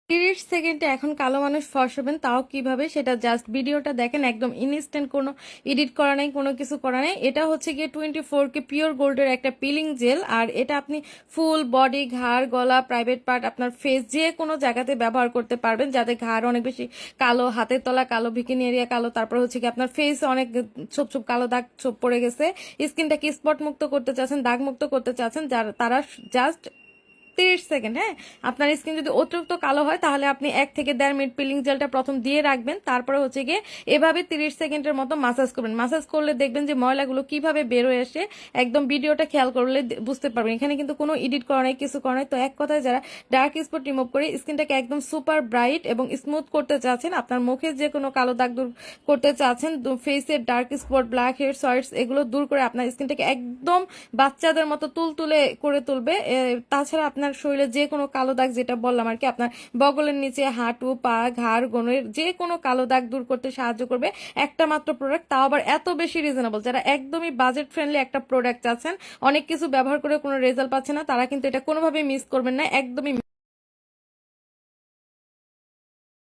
30 সেকেন্ডে এখন কালো মানুষ ফর্সা হবেন, তাও কিভাবে সেটা জাস্ট ভিডিওটা দেখেন। একদম ইনস্ট্যান্ট, কোনো এডিট করা নাই, কোনো কিছু করা নাই। এটা হচ্ছে গিয়ে 24K পিওর গোল্ডের একটা পিলিং জেল। আর এটা আপনি ফুল বডি, ঘাড়, গলা, প্রাইভেট পার্ট, আপনার ফেস, যে কোনো জায়গাতে ব্যবহার করতে পারবেন। যাদের ঘাড় অনেক বেশি কালো, হাতের তলা কালো, বিকিনি এরিয়া কালো, তারপর হচ্ছে কি আপনার ফেস অনেক ছোপ ছোপ কালো দাগ ছোপ পড়ে গেছে, স্কিনটাকে স্পট মুক্ত করতে চাচ্ছেন, দাগ মুক্ত করতে চাচ্ছেন, যারা তারা জাস্ট 30 সেকেন্ড, হ্যাঁ। আপনার স্কিন যদি অতিরিক্ত কালো হয় তাহলে আপনি 1 থেকে 1.5 মিনিট পিলিং জেলটা প্রথম দিয়ে রাখবেন, তারপরে হচ্ছে গিয়ে এভাবে 30 সেকেন্ডের মতো মাসাজ করবেন। মাসাজ করলে দেখবেন যে ময়লাগুলো কিভাবে বের হয়ে আসে, একদম ভিডিওটা খেয়াল করলে বুঝতে পারবেন। এখানে কিন্তু কোনো এডিট করা নাই, কিছু করা নাই। তো এক কথায় যারা ডার্ক স্পট রিমুভ করে স্কিনটাকে একদম সুপার ব্রাইট এবং স্মুথ করতে চাচ্ছেন, আপনার মুখে যে কোনো কালো দাগ দূর করতে চাচ্ছেন, ফেসের ডার্ক স্পট, ব্ল্যাক হেড, সয়েটস এগুলো দূর করে আপনার স্কিনটাকে একদম বাচ্চাদের মতো তুলতুলে করে তুলবে। তাছাড়া আপনার শরীরে যে কোনো কালো দাগ, যেটা বললাম আর কি, আপনার বগলের নিচে, হাঁটু, পা, ঘাড়, গোনের যে কোনো কালো দাগ দূর করতে সাহায্য করবে একটা মাত্র প্রোডাক্ট, তাও আবার এত বেশি রিজনেবল। যারা একদমই বাজেট ফ্রেন্ডলি একটা প্রোডাক্ট চাচ্ছেন, অনেক কিছু ব্যবহার করে কোনো রেজাল্ট পাচ্ছে না, তারা কিন্তু এটা কোনোভাবেই মিস করবেন না, একদমই।